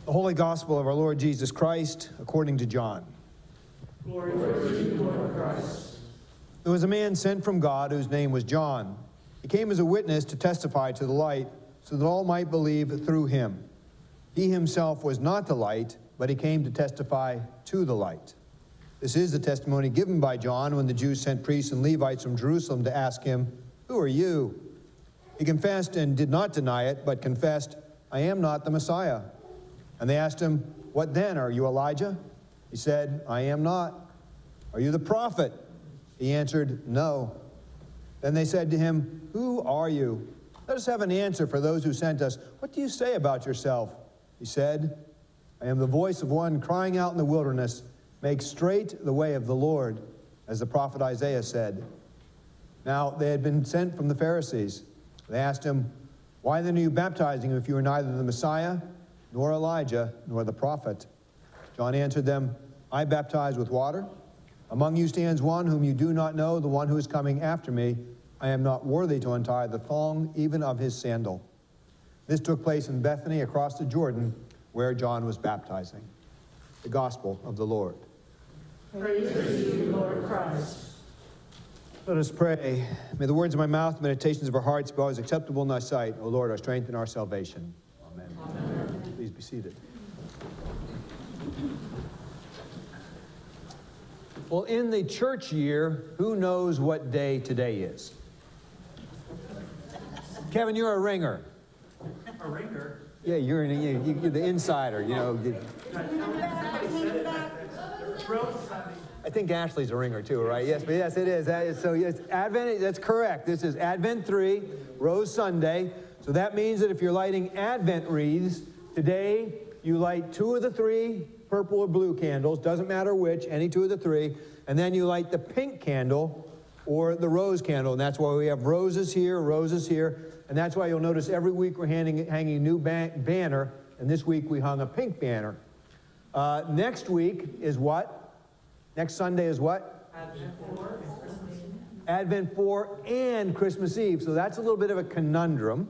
The Holy Gospel of our Lord Jesus Christ, according to John. Glory to you, Lord Christ. There was a man sent from God whose name was John. He came as a witness to testify to the light, so that all might believe through him. He himself was not the light, but he came to testify to the light. This is the testimony given by John when the Jews sent priests and Levites from Jerusalem to ask him, "Who are you?" He confessed and did not deny it, but confessed, "I am not the Messiah." And they asked him, "What then? Are you Elijah?" He said, "I am not." "Are you the prophet?" He answered, "No." Then they said to him, "Who are you? Let us have an answer for those who sent us. What do you say about yourself?" He said, "I am the voice of one crying out in the wilderness, 'Make straight the way of the Lord,' as the prophet Isaiah said." Now they had been sent from the Pharisees. They asked him, "Why then are you baptizing if you are neither the Messiah, nor Elijah, nor the prophet?" John answered them, "I baptize with water. Among you stands one whom you do not know, the one who is coming after me. I am not worthy to untie the thong even of his sandal." This took place in Bethany across the Jordan, where John was baptizing. The Gospel of the Lord. Praise to you, Lord Christ. Let us pray. May the words of my mouth and meditations of our hearts be always acceptable in thy sight, O Lord, our strength and our salvation. Amen. Amen. Please be seated. Well, in the church year, who knows what day today is? Kevin, you're a ringer. A ringer? Yeah, you're the insider, you know. I think Ashley's a ringer too, right? Yes, but yes, it is. So yes, Advent, that's correct. This is Advent 3, Rose Sunday. So that means that if you're lighting Advent wreaths, today you light 2 of the 3 purple or blue candles, doesn't matter which, any 2 of the 3, and then you light the pink candle or the rose candle, and that's why we have roses here, and that's why you'll notice every week we're hanging a new banner, and this week we hung a pink banner. Next week is what? Next Sunday is what? Advent 4. Advent 4 and Christmas Eve. So that's a little bit of a conundrum.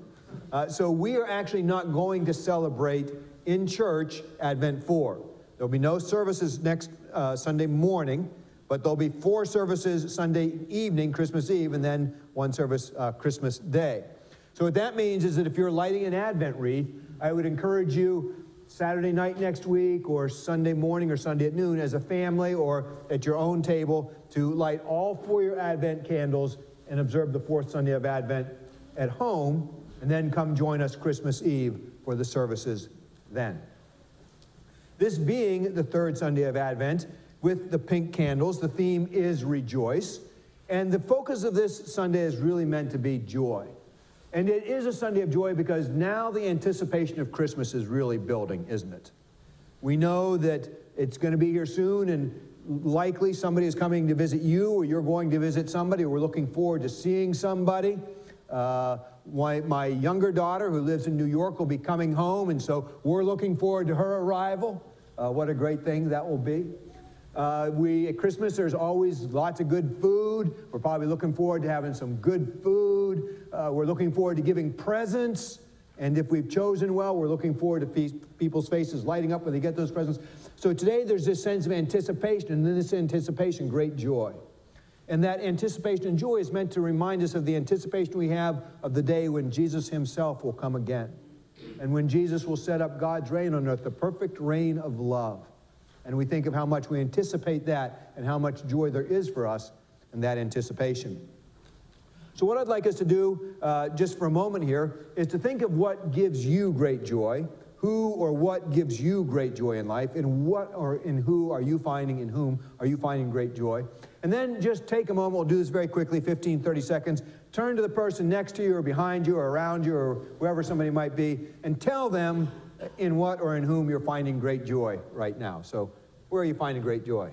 So we are actually not going to celebrate in church Advent 4. There'll be no services next Sunday morning, but there'll be 4 services Sunday evening, Christmas Eve, and then 1 service Christmas Day. So what that means is that if you're lighting an Advent wreath, I would encourage you Saturday night next week or Sunday morning or Sunday at noon as a family or at your own table to light all 4 of your Advent candles and observe the 4th Sunday of Advent at home, and then come join us Christmas Eve for the services then. This being the 3rd Sunday of Advent with the pink candles, the theme is Rejoice, and the focus of this Sunday is really meant to be joy. And it is a Sunday of joy because now the anticipation of Christmas is really building, isn't it? We know that it's going to be here soon, and likely somebody is coming to visit you, or you're going to visit somebody, or we're looking forward to seeing somebody. My younger daughter, who lives in New York, will be coming home, and so we're looking forward to her arrival. What a great thing that will be. At Christmas, there's always lots of good food. We're probably looking forward to having some good food. We're looking forward to giving presents. And if we've chosen well, we're looking forward to people's faces lighting up when they get those presents. So today, there's this sense of anticipation, and in this anticipation, great joy. And that anticipation and joy is meant to remind us of the anticipation we have of the day when Jesus himself will come again. And when Jesus will set up God's reign on earth, the perfect reign of love. And we think of how much we anticipate that and how much joy there is for us in that anticipation. So what I'd like us to do, just for a moment here, is to think of what gives you great joy, who or what gives you great joy in life, and what or in who are you finding, in whom are you finding great joy. And then just take a moment, we'll do this very quickly, 15, 30 seconds, turn to the person next to you or behind you or around you or wherever somebody might be, and tell them in what or in whom you're finding great joy right now. So where are you finding great joy?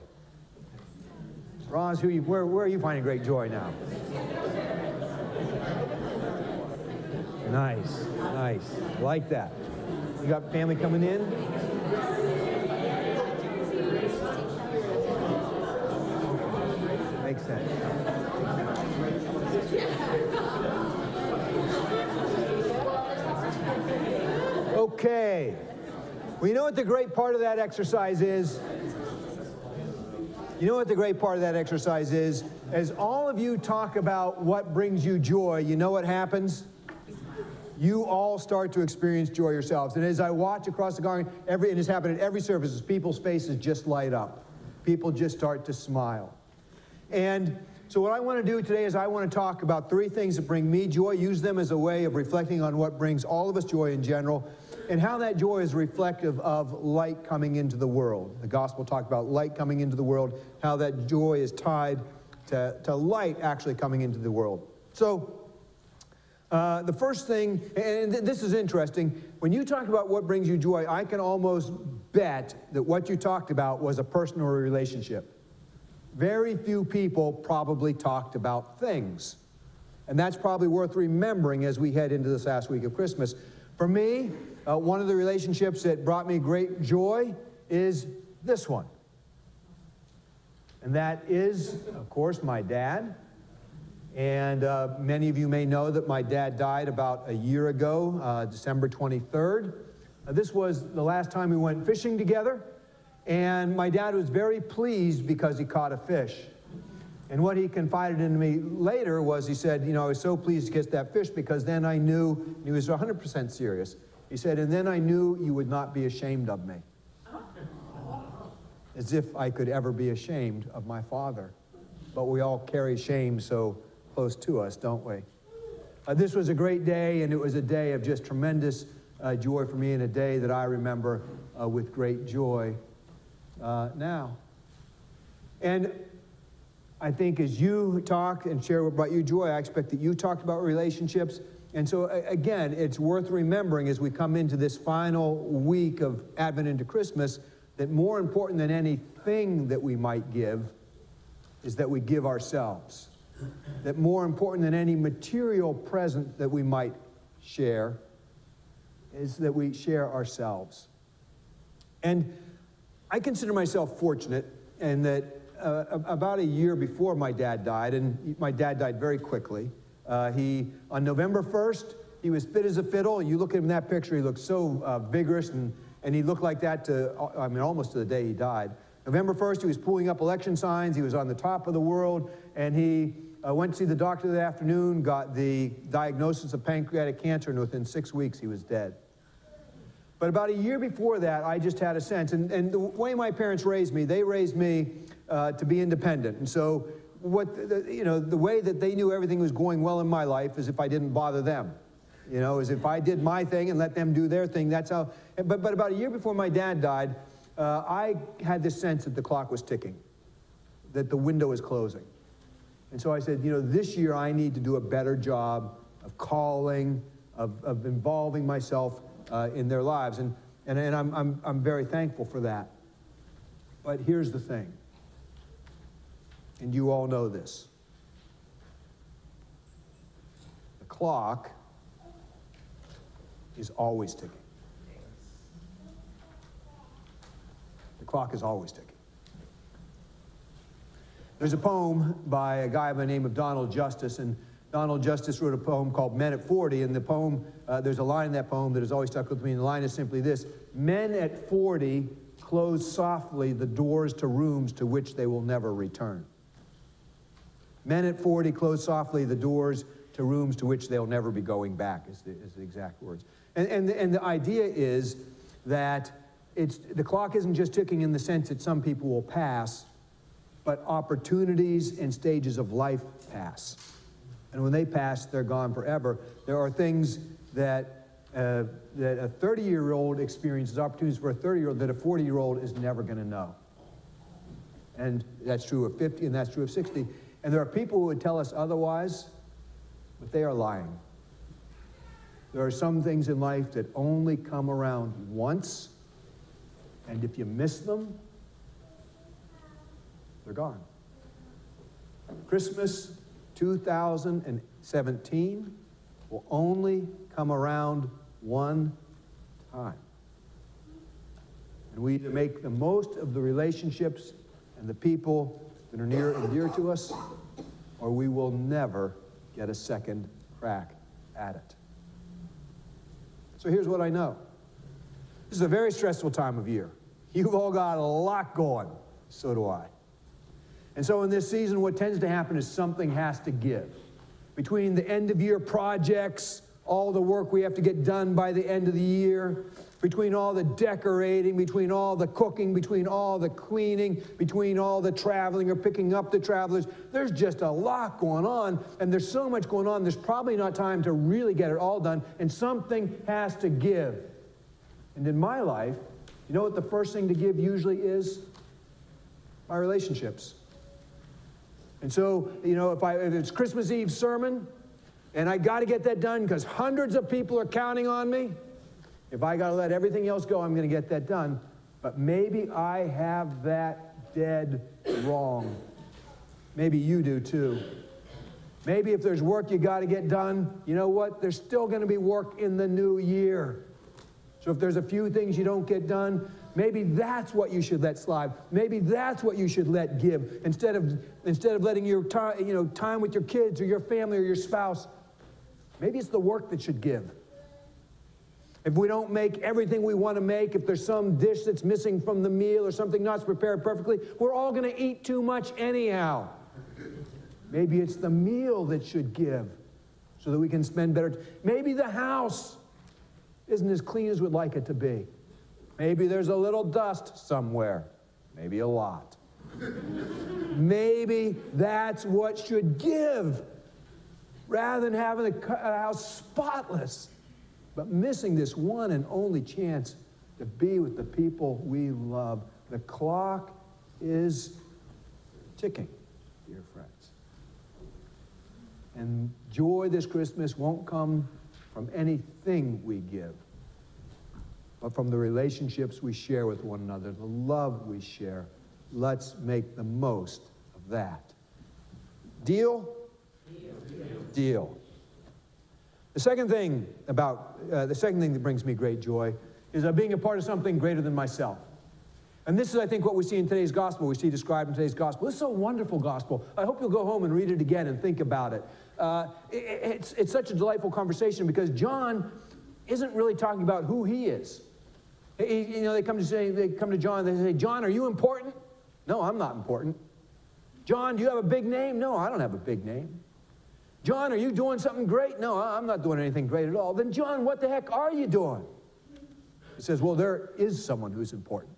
Roz, where are you finding great joy now? Nice, nice. I like that. You got family coming in? Makes sense. Okay. Well, you know what the great part of that exercise is? You know what the great part of that exercise is? As all of you talk about what brings you joy, you know what happens? You all start to experience joy yourselves. And as I watch across the garden, and it's happened at every service, people's faces just light up. People just start to smile. And so what I want to do today is I want to talk about 3 things that bring me joy, use them as a way of reflecting on what brings all of us joy in general, and how that joy is reflective of light coming into the world. The gospel talked about light coming into the world, how that joy is tied to light actually coming into the world. So the first thing, and this is interesting, when you talk about what brings you joy, I can almost bet that what you talked about was a personal relationship. Very few people probably talked about things. And that's probably worth remembering as we head into this last week of Christmas. For me, one of the relationships that brought me great joy is this one. And that is, of course, my dad. And many of you may know that my dad died about a year ago, December 23rd. This was the last time we went fishing together. And my dad was very pleased because he caught a fish. And what he confided in me later was, he said, you know, I was so pleased to catch that fish because then I knew, and he was 100% serious, he said, and then I knew you would not be ashamed of me. As if I could ever be ashamed of my father. But we all carry shame so close to us, don't we? This was a great day, and it was a day of just tremendous joy for me, and a day that I remember with great joy now. And I think as you talk and share what brought you joy, I expect that you talked about relationships. And so, again, it's worth remembering as we come into this final week of Advent into Christmas that more important than anything that we might give is that we give ourselves. That more important than any material present that we might share is that we share ourselves. And I consider myself fortunate in that about a year before my dad died, and my dad died very quickly, on November 1st, he was fit as a fiddle. You look at him in that picture, he looked so vigorous, and he looked like that almost to the day he died. November 1st, he was pulling up election signs. He was on the top of the world, and he went to see the doctor that afternoon, got the diagnosis of pancreatic cancer, and within 6 weeks, he was dead. But about a year before that, I just had a sense, and the way my parents raised me, they raised me to be independent. And so the way that they knew everything was going well in my life is if I didn't bother them. You know, as if I did my thing and let them do their thing. That's how, but about a year before my dad died, I had this sense that the clock was ticking, that the window was closing. And so I said, you know, this year I need to do a better job of calling, of involving myself in their lives. And I'm very thankful for that. But here's the thing, and you all know this. The clock is always ticking. The clock is always ticking. There's a poem by a guy by the name of Donald Justice, and Donald Justice wrote a poem called Men at 40, and the poem, there's a line in that poem that has always stuck with me, and the line is simply this: men at 40 close softly the doors to rooms to which they will never return. Men at 40 close softly the doors to rooms to which they'll never be going back, is the exact words. And the idea is that the clock isn't just ticking in the sense that some people will pass, but opportunities and stages of life pass. And when they pass, they're gone forever. There are things that a 30-year-old experiences, opportunities for a 30-year-old that a 40-year-old is never going to know. And that's true of 50, and that's true of 60. And there are people who would tell us otherwise, but they are lying. There are some things in life that only come around once, and if you miss them, they're gone. Christmas 2017 will only come around one time. And we need to make the most of the relationships and the people that are near and dear to us, or we will never get a second crack at it. So here's what I know. This is a very stressful time of year. You've all got a lot going. So do I. And so in this season, what tends to happen is something has to give. Between the end-of-year projects, all the work we have to get done by the end of the year, between all the decorating, between all the cooking, between all the cleaning, between all the traveling or picking up the travelers, there's just a lot going on, and there's so much going on, there's probably not time to really get it all done, and something has to give. And in my life, you know what the first thing to give usually is? My relationships. And so, you know, if it's Christmas Eve sermon, and I got to get that done because hundreds of people are counting on me, if I got to let everything else go, I'm going to get that done. But maybe I have that dead wrong. Maybe you do too. Maybe if there's work you got to get done, you know what? There's still going to be work in the new year. So if there's a few things you don't get done, maybe that's what you should let slide. Maybe that's what you should let give. Instead of letting your time with your kids or your family or your spouse, maybe it's the work that should give. If we don't make everything we want to make, if there's some dish that's missing from the meal or something not prepared perfectly, we're all going to eat too much anyhow. Maybe it's the meal that should give so that we can spend better. Maybe the house isn't as clean as we'd like it to be. Maybe there's a little dust somewhere. Maybe a lot. Maybe that's what should give, rather than having a house spotless, but missing this one and only chance to be with the people we love. The clock is ticking, dear friends. And joy this Christmas won't come from anything we give, but from the relationships we share with one another, the love we share. Let's make the most of that. Deal? Deal. The second thing that brings me great joy is being a part of something greater than myself. And this is, I think, what we see in today's gospel. We see described in today's gospel. This is a wonderful gospel. I hope you'll go home and read it again and think about it. It's such a delightful conversation because John isn't really talking about who he is. They come to John, they say, John, are you important? No, I'm not important. John, do you have a big name? No, I don't have a big name. John, are you doing something great? No, I'm not doing anything great at all. Then John, what the heck are you doing? He says, well, there is someone who's important.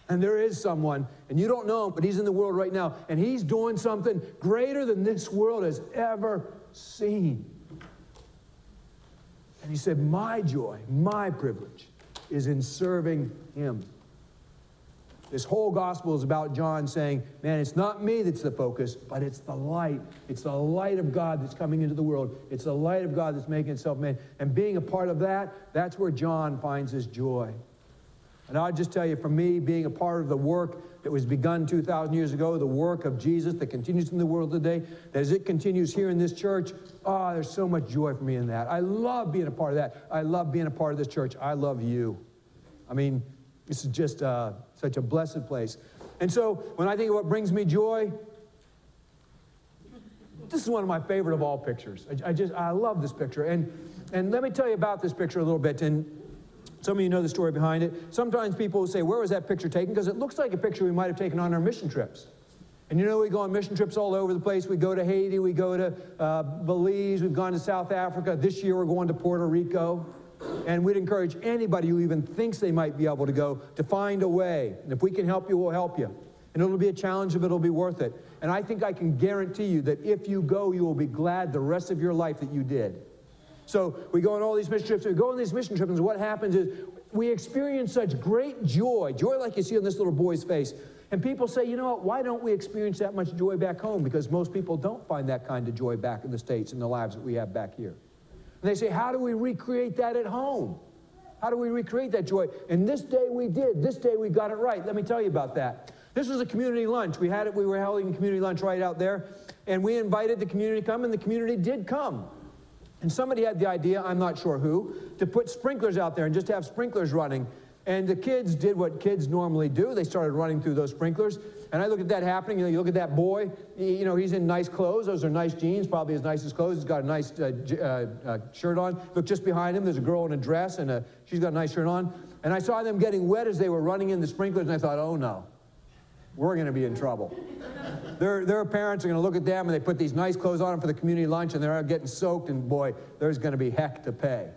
And there is someone, and you don't know him, but he's in the world right now, and he's doing something greater than this world has ever seen. And he said, my joy, my privilege is in serving him. This whole gospel is about John saying, man, it's not me that's the focus, but it's the light. It's the light of God that's coming into the world. It's the light of God that's making itself known. And being a part of that, that's where John finds his joy. And I'll just tell you, for me, being a part of the work that was begun 2,000 years ago, the work of Jesus that continues in the world today, that as it continues here in this church, there's so much joy for me in that. I love being a part of that. I love being a part of this church. I love you. I mean, this is just such a blessed place. And so when I think of what brings me joy, this is one of my favorite of all pictures. I love this picture. And let me tell you about this picture a little bit. And some of you know the story behind it. Sometimes people will say, where was that picture taken? Because it looks like a picture we might have taken on our mission trips. And you know, we go on mission trips all over the place. We go to Haiti, we go to Belize, we've gone to South Africa. This year we're going to Puerto Rico. And we'd encourage anybody who even thinks they might be able to go to find a way. And if we can help you, we'll help you. And it'll be a challenge, but it'll be worth it. And I think I can guarantee you that if you go, you will be glad the rest of your life that you did. So we go on all these mission trips. We go on these mission trips, and what happens is we experience such great joy like you see on this little boy's face. And people say, you know what, why don't we experience that much joy back home? Because most people don't find that kind of joy back in the States in the lives that we have back here. And they say, how do we recreate that at home? How do we recreate that joy? And this day we did. This day we got it right. Let me tell you about that. This was a community lunch. We were holding a community lunch right out there. And we invited the community to come, and the community did come. And somebody had the idea, I'm not sure who, to put sprinklers out there and just have sprinklers running. And the kids did what kids normally do. They started running through those sprinklers. And I look at that happening. You look at that boy. He's in nice clothes. Those are nice jeans, probably his nicest clothes. He's got a nice shirt on. Look just behind him. There's a girl in a dress, and she's got a nice shirt on. And I saw them getting wet as they were running in the sprinklers, and I thought, oh, no. We're going to be in trouble. Their parents are going to look at them, and they put these nice clothes on them for the community lunch, and they're getting soaked, and boy, there's going to be heck to pay.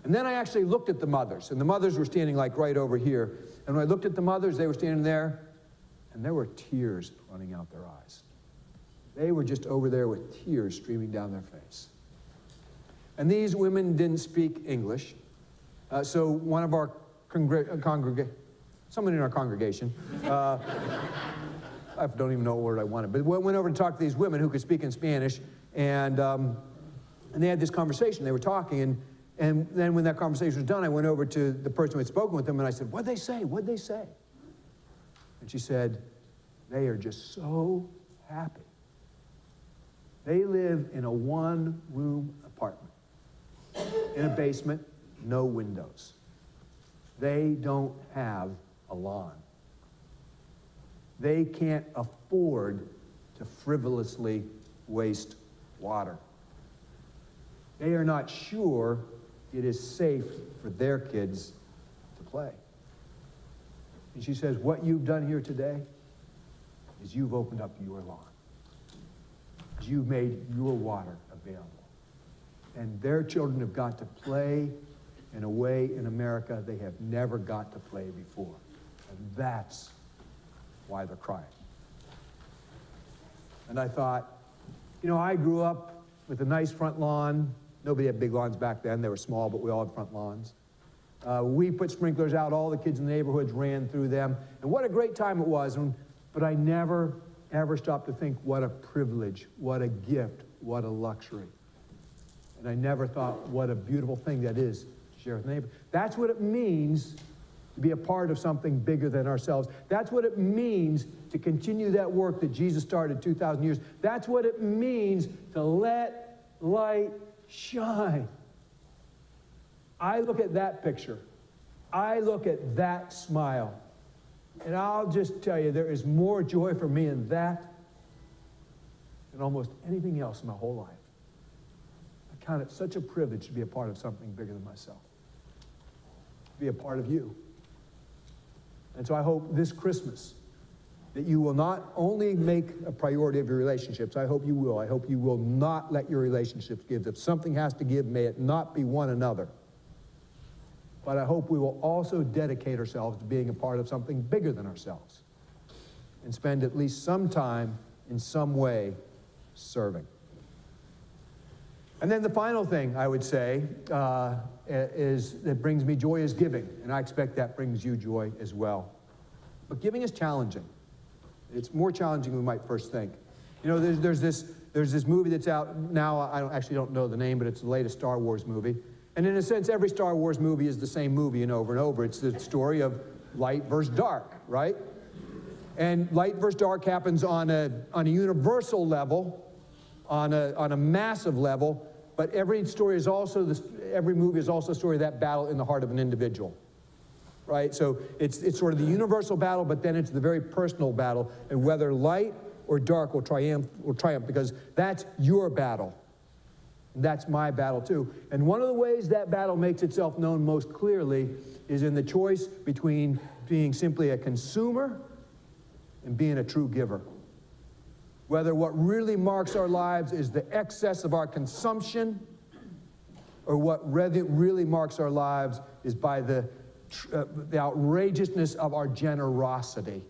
And then I actually looked at the mothers, and the mothers were standing like right over here. And when I looked at the mothers, they were standing there, and there were tears running out their eyes. They were just over there with tears streaming down their face. And these women didn't speak English. So one of our someone in our congregation, I don't even know what word I wanted, but went over to talk to these women who could speak in Spanish, and they had this conversation. They were talking, and then when that conversation was done, I went over to the person who had spoken with them, and I said, what'd they say? What'd they say? And she said, they are just so happy. They live in a one-room apartment, in a basement, no windows. They don't have a lawn. They can't afford to frivolously waste water. They are not sure it is safe for their kids to play. And she says, what you've done here today is you've opened up your lawn. You've made your water available. And their children have got to play in a way in America they have never got to play before. And that's why they're crying. And I thought, I grew up with a nice front lawn. Nobody had big lawns back then. They were small, but we all had front lawns. We put sprinklers out. All the kids in the neighborhoods ran through them. And what a great time it was. But I never, ever stopped to think what a privilege, what a gift, what a luxury. And I never thought what a beautiful thing that is to share with neighbors. That's what it means to be a part of something bigger than ourselves. That's what it means to continue that work that Jesus started 2,000 years. That's what it means to let light shine. I look at that picture. I look at that smile. And I'll just tell you, there is more joy for me in that than almost anything else in my whole life. I count it such a privilege to be a part of something bigger than myself. To be a part of you. And so I hope this Christmas that you will not only make a priority of your relationships, I hope you will. I hope you will not let your relationships give. If something has to give, may it not be one another. But I hope we will also dedicate ourselves to being a part of something bigger than ourselves and spend at least some time in some way serving. And then the final thing I would say is that brings me joy is giving, and I expect that brings you joy as well. But giving is challenging. It's more challenging than we might first think. There's this movie that's out now. I actually don't know the name, but it's the latest Star Wars movie. And in a sense, every Star Wars movie is the same movie and over and over. It's the story of light versus dark, right? And light versus dark happens on a universal level, on a massive level, but every story is also, every movie is also a story of that battle in the heart of an individual, right? So it's sort of the universal battle, but then it's the very personal battle, and whether light or dark will triumph because that's your battle. That's my battle too. And one of the ways that battle makes itself known most clearly is in the choice between being simply a consumer and being a true giver. Whether what really marks our lives is the excess of our consumption, or what really marks our lives is by the outrageousness of our generosity.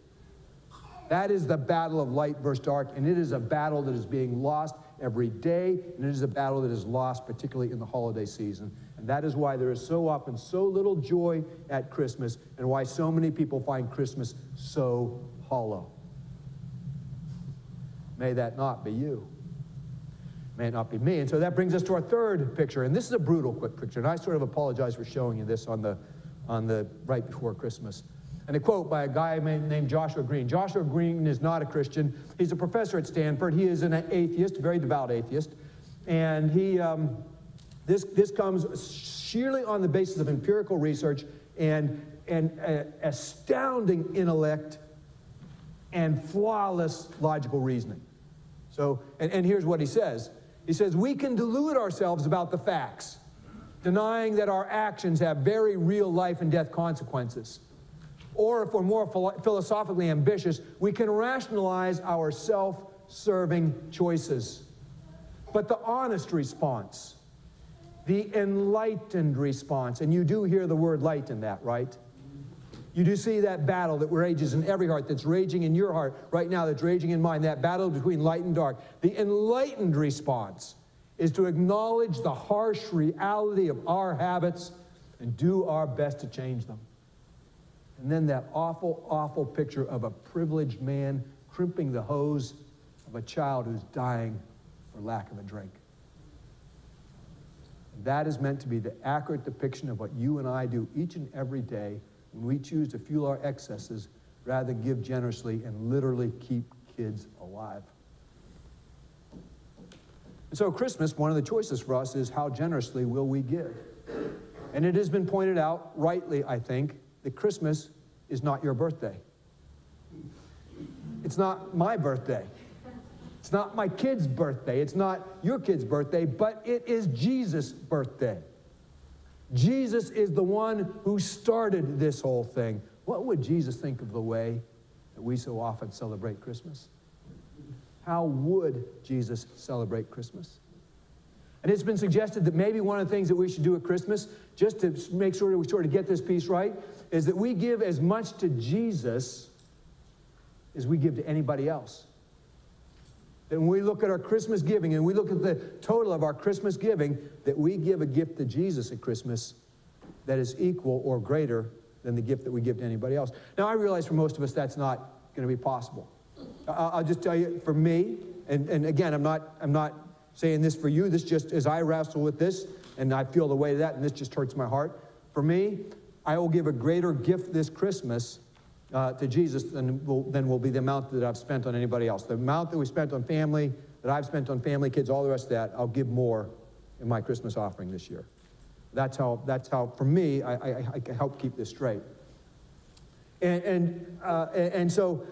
That is the battle of light versus dark, and it is a battle that is being lost every day, and it is a battle that is lost particularly in the holiday season. And that is why there is so often so little joy at Christmas, and why so many people find Christmas so hollow. May that not be you. May it not be me. And so that brings us to our third picture, and this is a brutal quick picture, and I sort of apologize for showing you this on the right before Christmas. And a quote by a guy named Joshua Green. Joshua Green is not a Christian. He's a professor at Stanford. He is an atheist, a very devout atheist. And this comes sheerly on the basis of empirical research and astounding intellect and flawless logical reasoning. So, and here's what he says. He says, we can delude ourselves about the facts, denying that our actions have very real life and death consequences. Or if we're more philosophically ambitious, we can rationalize our self-serving choices. But the honest response, the enlightened response, and you do hear the word light in that, right? You do see that battle that rages in every heart, that's raging in your heart right now, that's raging in mine, that battle between light and dark. The enlightened response is to acknowledge the harsh reality of our habits and do our best to change them. And then that awful, awful picture of a privileged man crimping the hose of a child who's dying for lack of a drink. And that is meant to be the accurate depiction of what you and I do each and every day when we choose to fuel our excesses rather than give generously and literally keep kids alive. And so Christmas, one of the choices for us is how generously will we give? And it has been pointed out, rightly I think, that Christmas is not your birthday. It's not my birthday. It's not my kid's birthday. It's not your kid's birthday, but it is Jesus' birthday. Jesus is the one who started this whole thing. What would Jesus think of the way that we so often celebrate Christmas? How would Jesus celebrate Christmas? And it's been suggested that maybe one of the things that we should do at Christmas, just to make sure that we sort of get this piece right, is that we give as much to Jesus as we give to anybody else. That when we look at our Christmas giving and we look at the total of our Christmas giving, that we give a gift to Jesus at Christmas that is equal or greater than the gift that we give to anybody else. Now, I realize for most of us that's not going to be possible. I'll just tell you, for me, and again, I'm not saying this for you, this just as I wrestle with this, and I feel the weight of that, and this just hurts my heart. For me, I will give a greater gift this Christmas to Jesus than will be the amount that I've spent on anybody else. The amount that we spent on family, that I've spent on family, kids, all the rest of that, I'll give more in my Christmas offering this year. That's how for me, I help keep this straight. And so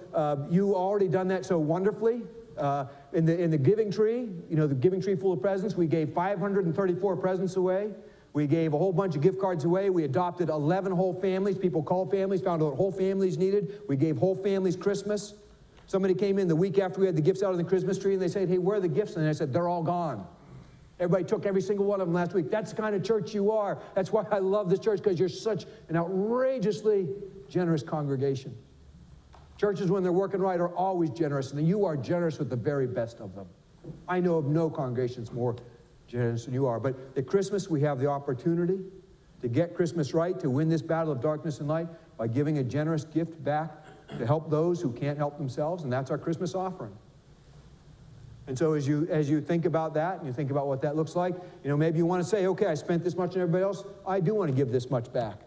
you already done that so wonderfully. In the giving tree, you know, the giving tree full of presents, we gave 534 presents away. We gave a whole bunch of gift cards away. We adopted 11 whole families. People called families, found out what whole families needed. We gave whole families Christmas. Somebody came in the week after we had the gifts out of the Christmas tree, and they said, hey, where are the gifts? And I said, they're all gone. Everybody took every single one of them last week. That's the kind of church you are. That's why I love this church, because you're such an outrageously generous congregation. Churches, when they're working right, are always generous, and you are generous with the very best of them. I know of no congregations more generous than you are. But at Christmas, we have the opportunity to get Christmas right, to win this battle of darkness and light by giving a generous gift back to help those who can't help themselves, and that's our Christmas offering. And so as you think about that, and you think about what that looks like, you know, maybe you want to say, okay, I spent this much on everybody else. I do want to give this much back.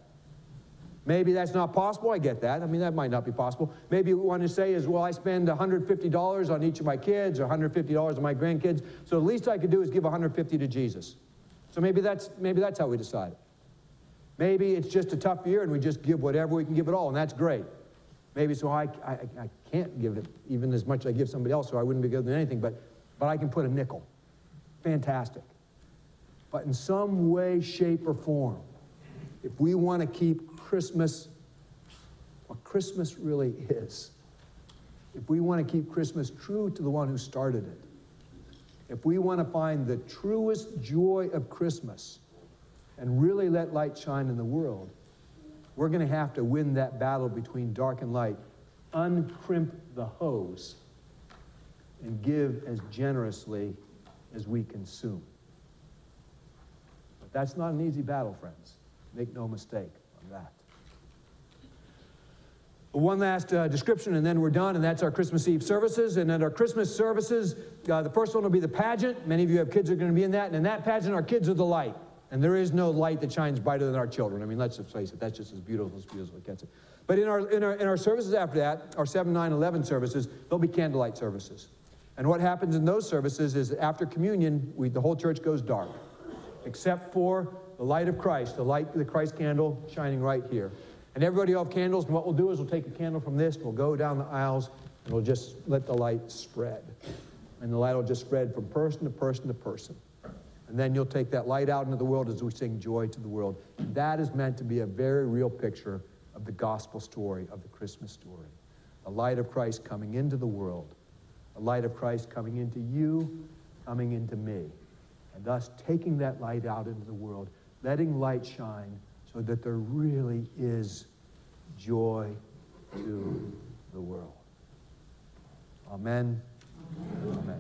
Maybe that's not possible. I get that. I mean, that might not be possible. Maybe what you want to say is, well, I spend $150 on each of my kids or $150 on my grandkids, so the least I could do is give $150 to Jesus. So maybe that's how we decide. Maybe it's just a tough year and we just give whatever we can give it all, and that's great. Maybe so I can't give it even as much as I give somebody else, so I wouldn't be good than anything, but I can put a nickel. Fantastic. But in some way, shape, or form, if we want to keep Christmas, what Christmas really is, if we want to keep Christmas true to the one who started it, if we want to find the truest joy of Christmas and really let light shine in the world, we're going to have to win that battle between dark and light, uncrimp the hose, and give as generously as we consume. But that's not an easy battle, friends. Make no mistake on that. One last description, and then we're done, and that's our Christmas Eve services. And at our Christmas services, the first one will be the pageant. Many of you have kids who are going to be in that. And in that pageant, our kids are the light. And there is no light that shines brighter than our children. I mean, let's just face it. That's just as beautiful as it gets. But in our services after that, our 7, 9, 11 services, there'll be candlelight services. And what happens in those services is that after communion, the whole church goes dark, except for the light of Christ, the Christ candle shining right here. And everybody will have candles, and what we'll do is we'll take a candle from this, and we'll go down the aisles, and we'll just let the light spread. And the light will just spread from person to person to person. And then you'll take that light out into the world as we sing Joy to the World. And that is meant to be a very real picture of the gospel story, of the Christmas story. The light of Christ coming into the world. The light of Christ coming into you, coming into me. And thus taking that light out into the world, letting light shine so that there really is joy to the world. Amen. Amen.